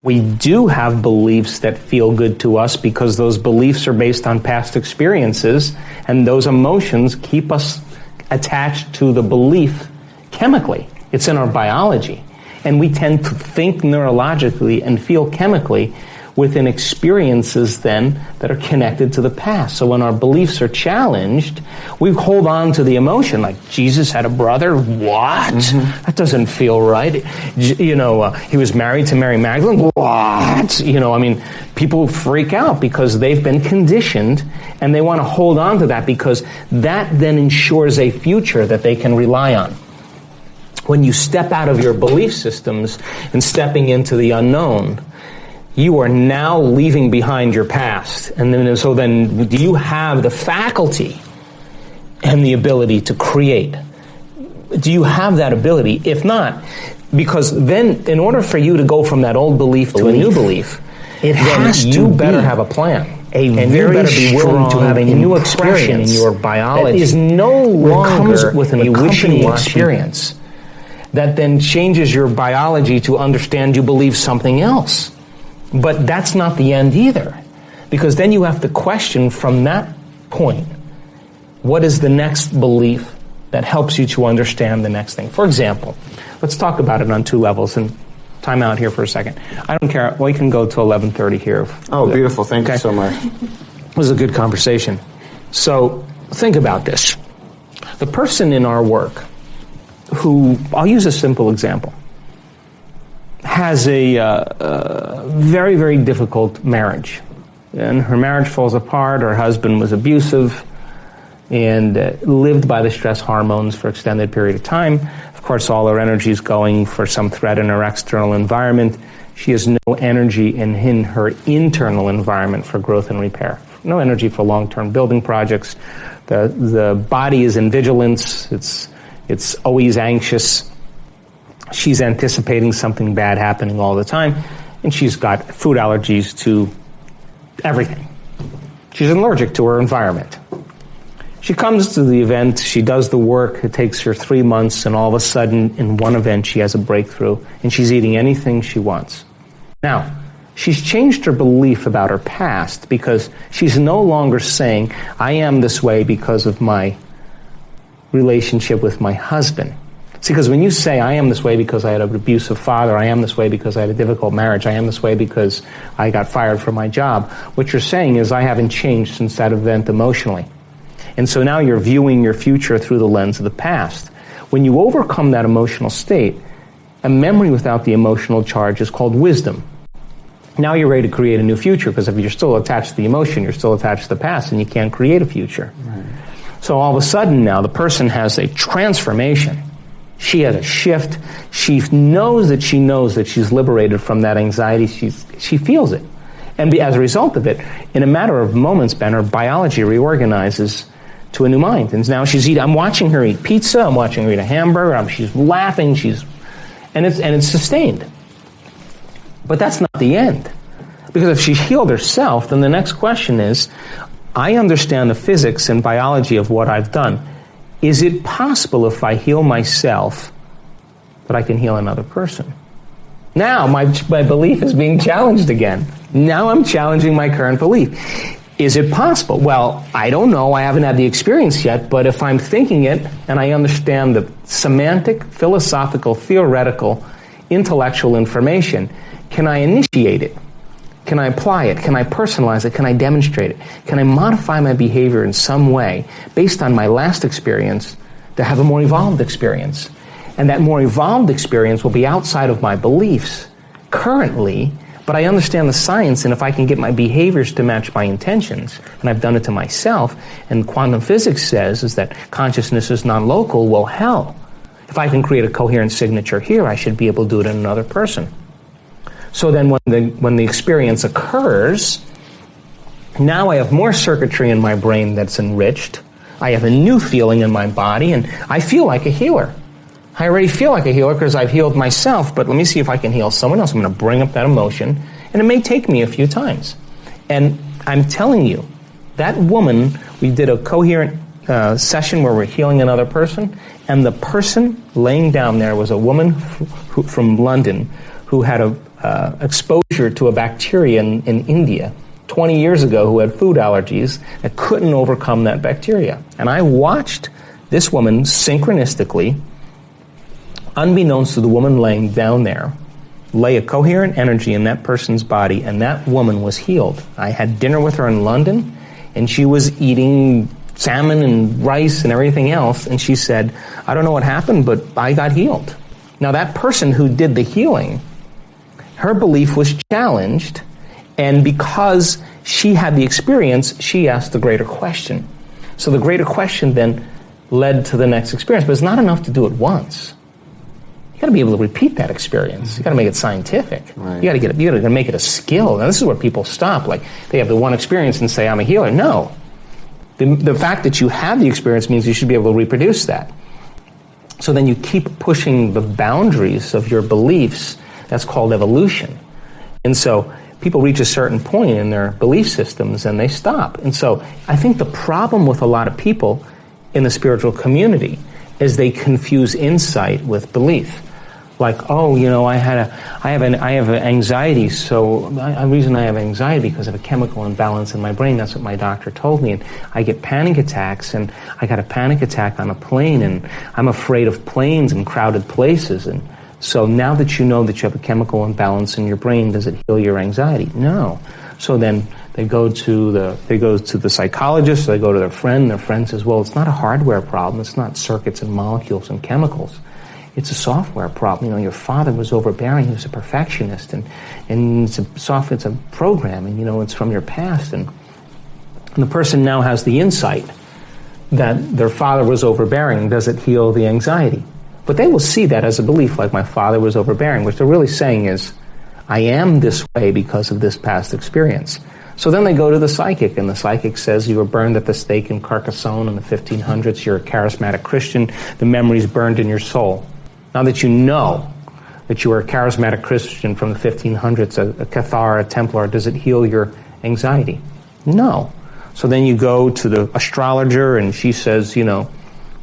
We do have beliefs that feel good to us because those beliefs are based on past experiences, and those emotions keep us attached to the belief chemically. It's in our biology. And we tend to think neurologically and feel chemically within experiences then that are connected to the past. So when our beliefs are challenged, we hold on to the emotion, like Jesus had a brother. What? Mm-hmm. That doesn't feel right. He was married to Mary Magdalene. What? People freak out because they've been conditioned and they want to hold on to that because that then ensures a future that they can rely on. When you step out of your belief systems and stepping into the unknown, you are now leaving behind your past. And then do you have the faculty and the ability to create? Do you have that ability? If not, because then in order for you to go from that old belief to a new belief, you better have a plan. And you better be willing to have a new expression in your biology that is no longer with an accompanying experience that then changes your biology to understand you believe something else. But that's not the end either, because then you have to question from that point, what is the next belief that helps you to understand the next thing? For example, let's talk about it on two levels, and time out here for a second. I don't care. We can go to 11:30 here. Oh, beautiful. Thank you so much. It was a good conversation. So think about this. The person in our work who, I'll use a simple example, has a very, very difficult marriage. And her marriage falls apart, her husband was abusive, and lived by the stress hormones for an extended period of time. Of course, all her energy is going for some threat in her external environment. She has no energy in her internal environment for growth and repair. No energy for long-term building projects. The body is in vigilance. It's always anxious. She's anticipating something bad happening all the time, and she's got food allergies to everything. She's allergic to her environment. She comes to the event, she does the work, it takes her 3 months, and all of a sudden, in one event, she has a breakthrough, and she's eating anything she wants. Now, she's changed her belief about her past because she's no longer saying, I am this way because of my relationship with my husband. See, because when you say, I am this way because I had an abusive father, I am this way because I had a difficult marriage, I am this way because I got fired from my job, what you're saying is, I haven't changed since that event emotionally. And so now you're viewing your future through the lens of the past. When you overcome that emotional state, a memory without the emotional charge is called wisdom. Now you're ready to create a new future, because if you're still attached to the emotion, you're still attached to the past, and you can't create a future. Right. So all of a sudden now, the person has a transformation. She has a shift. She knows that she's liberated from that anxiety. She feels it. And as a result of it, in a matter of moments, Ben, her biology reorganizes to a new mind. And now she's eating, I'm watching her eat pizza, I'm watching her eat a hamburger, she's laughing, and it's sustained. But that's not the end. Because if she's healed herself, then the next question is, I understand the physics and biology of what I've done. Is it possible if I heal myself that I can heal another person? Now my belief is being challenged again. Now I'm challenging my current belief. Is it possible? Well, I don't know. I haven't had the experience yet, but if I'm thinking it and I understand the semantic, philosophical, theoretical, intellectual information, can I initiate it? Can I apply it? Can I personalize it? Can I demonstrate it? Can I modify my behavior in some way based on my last experience to have a more evolved experience? And that more evolved experience will be outside of my beliefs currently, but I understand the science, and if I can get my behaviors to match my intentions, and I've done it to myself, and quantum physics says is that consciousness is non-local, well, hell, if I can create a coherent signature here, I should be able to do it in another person. So then when the experience occurs, now I have more circuitry in my brain that's enriched. I have a new feeling in my body, and I feel like a healer. I already feel like a healer because I've healed myself, but let me see if I can heal someone else. I'm going to bring up that emotion, and it may take me a few times. And I'm telling you, that woman, we did a coherent session where we're healing another person, and the person laying down there was a woman from London who had exposure to a bacteria in India 20 years ago who had food allergies that couldn't overcome that bacteria. And I watched this woman synchronistically, unbeknownst to the woman laying down there, lay a coherent energy in that person's body, and that woman was healed. I had dinner with her in London, and she was eating salmon and rice and everything else, and she said, I don't know what happened, but I got healed. Now that person who did the healing, her belief was challenged, and because she had the experience, she asked the greater question. So the greater question then led to the next experience, but it's not enough to do it once. You got to be able to repeat that experience. You got to make it scientific. Right. You got to make it a skill. Now this is where people stop. Like they have the one experience and say, I'm a healer. No. The fact that you have the experience means you should be able to reproduce that. So then you keep pushing the boundaries of your beliefs. That's called evolution. And so people reach a certain point in their belief systems and they stop. And so I think the problem with a lot of people in the spiritual community is they confuse insight with belief. Like, oh, you know, I have anxiety, so the reason I have anxiety because of a chemical imbalance in my brain. That's what my doctor told me. And I get panic attacks, and I got a panic attack on a plane, and I'm afraid of planes and crowded places. And so now that you know that you have a chemical imbalance in your brain, does it heal your anxiety? No. So then they go to the psychologist, they go to their friend says, well, it's not a hardware problem, it's not circuits and molecules and chemicals. It's a software problem. You know, your father was overbearing, he was a perfectionist, and it's a programming, you know, it's from your past. And the person now has the insight that their father was overbearing. Does it heal the anxiety? But they will see that as a belief, like my father was overbearing, which they're really saying is, I am this way because of this past experience. So then they go to the psychic, and the psychic says you were burned at the stake in Carcassonne in the 1500s, you're a charismatic Christian, the memory's burned in your soul. Now that you know that you were a charismatic Christian from the 1500s, a Cathar, a Templar, does it heal your anxiety? No. So then you go to the astrologer, and she says, you know,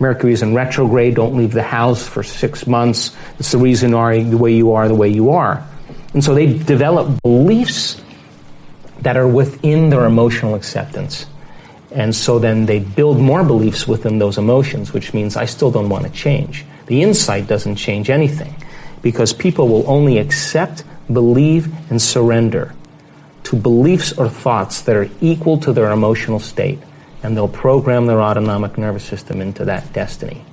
Mercury's in retrograde, don't leave the house for 6 months. It's the reason the way you are. And so they develop beliefs that are within their emotional acceptance. And so then they build more beliefs within those emotions, which means I still don't want to change. The insight doesn't change anything because people will only accept, believe, and surrender to beliefs or thoughts that are equal to their emotional state, and they'll program their autonomic nervous system into that destiny.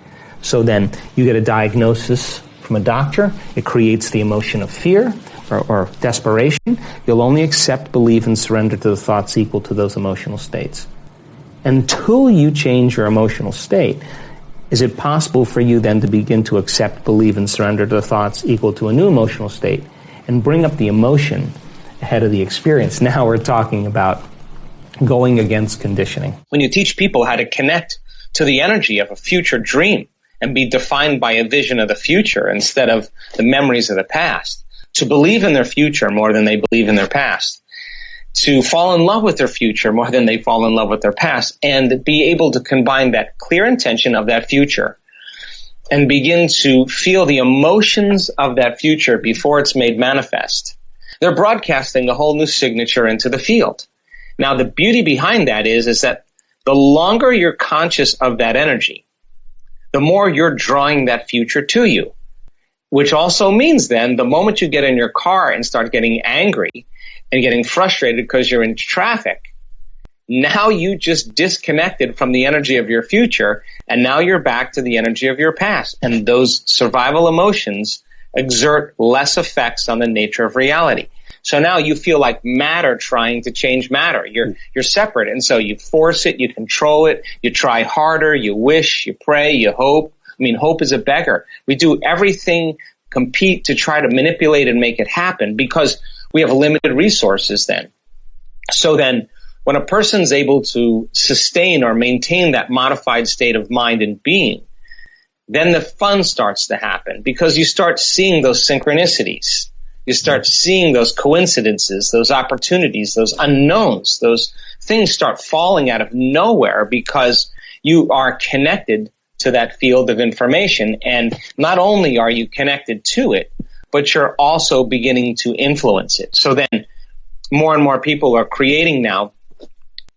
So then you get a diagnosis from a doctor, it creates the emotion of fear or desperation. You'll only accept, believe, and surrender to the thoughts equal to those emotional states. Until you change your emotional state, is it possible for you then to begin to accept, believe, and surrender to the thoughts equal to a new emotional state and bring up the emotion ahead of the experience? Now we're talking about going against conditioning. When you teach people how to connect to the energy of a future dream and be defined by a vision of the future instead of the memories of the past, to believe in their future more than they believe in their past, to fall in love with their future more than they fall in love with their past, and be able to combine that clear intention of that future and begin to feel the emotions of that future before it's made manifest. They're broadcasting a whole new signature into the field. Now, the beauty behind that is that the longer you're conscious of that energy, the more you're drawing that future to you, which also means then the moment you get in your car and start getting angry and getting frustrated because you're in traffic, now you just disconnected from the energy of your future, and now you're back to the energy of your past. And those survival emotions exert less effects on the nature of reality. So now you feel like matter trying to change matter. You're separate, and so you force it, you control it, you try harder, you wish, you pray, you hope. I mean, hope is a beggar. We do everything, compete to try to manipulate and make it happen because we have limited resources then. So then when a person's able to sustain or maintain that modified state of mind and being, then the fun starts to happen because you start seeing those synchronicities. You start seeing those coincidences, those opportunities, those unknowns, those things start falling out of nowhere because you are connected to that field of information. And not only are you connected to it, but you're also beginning to influence it. So then more and more people are creating now,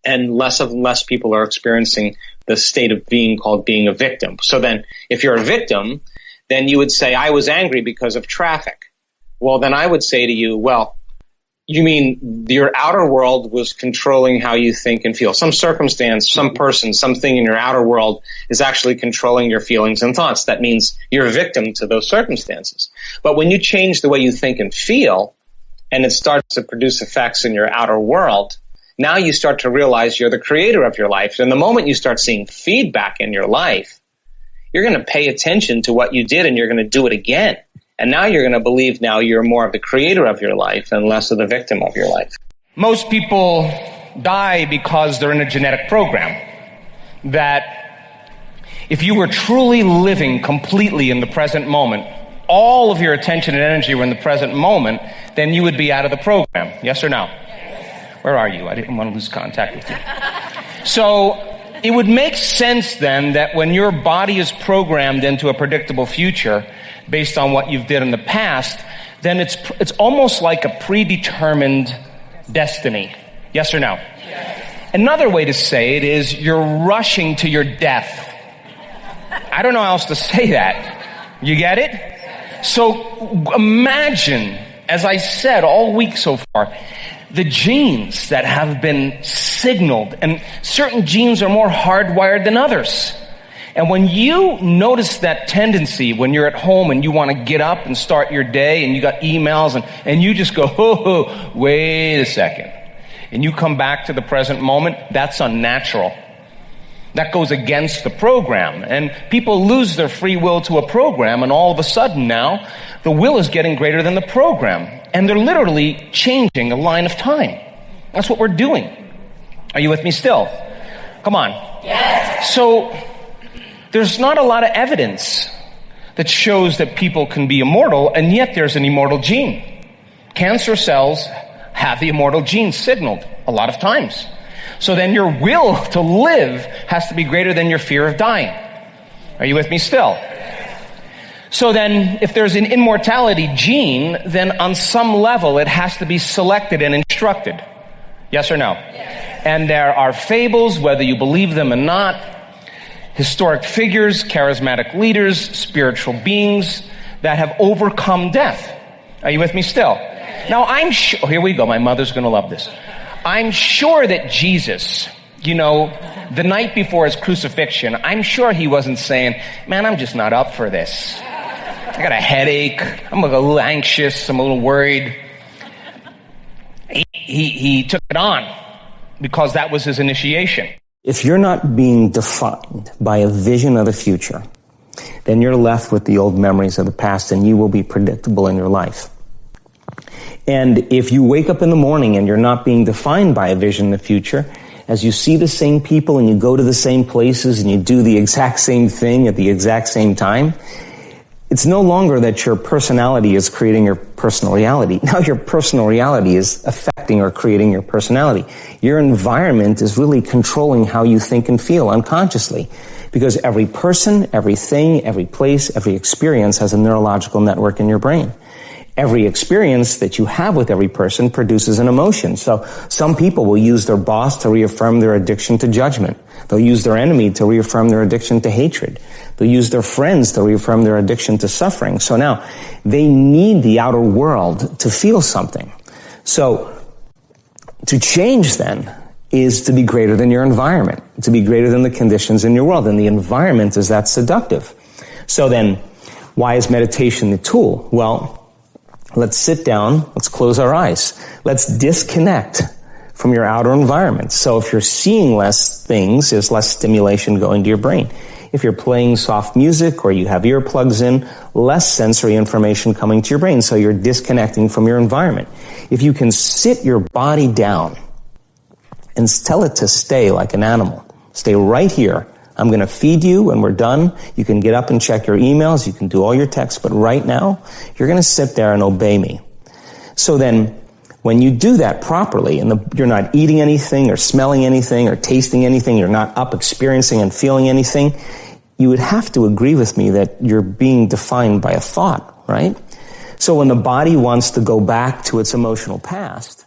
and less people are experiencing the state of being called being a victim. So then if you're a victim, then you would say, I was angry because of traffic. Well, then I would say to you, well, you mean your outer world was controlling how you think and feel. Some circumstance, some person, something in your outer world is actually controlling your feelings and thoughts. That means you're a victim to those circumstances. But when you change the way you think and feel, and it starts to produce effects in your outer world, now you start to realize you're the creator of your life. And the moment you start seeing feedback in your life, you're going to pay attention to what you did and you're going to do it again. And now you're going to believe now you're more of the creator of your life and less of the victim of your life. Most people die because they're in a genetic program that if you were truly living completely in the present moment, all of your attention and energy were in the present moment, then you would be out of the program. Yes or no? Where are you? I didn't want to lose contact with you. So it would make sense then that when your body is programmed into a predictable future based on what you've did in the past, then it's almost like a predetermined destiny. Yes or no? Yes. Another way to say it is you're rushing to your death. I don't know how else to say that. You get it? So imagine, as I said all week so far, the genes that have been signaled, and certain genes are more hardwired than others. And when you notice that tendency when you're at home and you want to get up and start your day and you got emails and you just go, oh, wait a second. And you come back to the present moment, that's unnatural. That goes against the program. And people lose their free will to a program, and all of a sudden now, the will is getting greater than the program. And they're literally changing a line of time. That's what we're doing. Are you with me still? Come on. Yes. So there's not a lot of evidence that shows that people can be immortal, and yet there's an immortal gene. Cancer cells have the immortal gene signaled a lot of times. So then your will to live has to be greater than your fear of dying. Are you with me still? So then if there's an immortality gene, then on some level it has to be selected and instructed. Yes or no? Yes. And there are fables, whether you believe them or not, historic figures, charismatic leaders, spiritual beings that have overcome death. Are you with me still? Yes. Now I'm sure, here we go, my mother's going to love this. I'm sure that Jesus, the night before his crucifixion, I'm sure he wasn't saying, man, I'm just not up for this. I got a headache. I'm a little anxious. I'm a little worried. He took it on because that was his initiation. If you're not being defined by a vision of the future, then you're left with the old memories of the past and you will be predictable in your life. And if you wake up in the morning and you're not being defined by a vision in the future, as you see the same people and you go to the same places and you do the exact same thing at the exact same time, it's no longer that your personality is creating your personal reality. Now your personal reality is affecting or creating your personality. Your environment is really controlling how you think and feel unconsciously. Because every person, everything, every place, every experience has a neurological network in your brain. Every experience that you have with every person produces an emotion. So some people will use their boss to reaffirm their addiction to judgment. They'll use their enemy to reaffirm their addiction to hatred. They'll use their friends to reaffirm their addiction to suffering. So now they need the outer world to feel something. So to change then is to be greater than your environment, to be greater than the conditions in your world. And the environment is that seductive. So then why is meditation the tool? Well, let's sit down, let's close our eyes. Let's disconnect from your outer environment. So if you're seeing less things, there's less stimulation going to your brain. If you're playing soft music or you have earplugs in, less sensory information coming to your brain. So you're disconnecting from your environment. If you can sit your body down and tell it to stay like an animal, stay right here. I'm going to feed you when we're done. You can get up and check your emails. You can do all your texts. But right now, you're going to sit there and obey me. So then, when you do that properly, and you're not eating anything or smelling anything or tasting anything, you're not up experiencing and feeling anything, you would have to agree with me that you're being defined by a thought, right? So when the body wants to go back to its emotional past,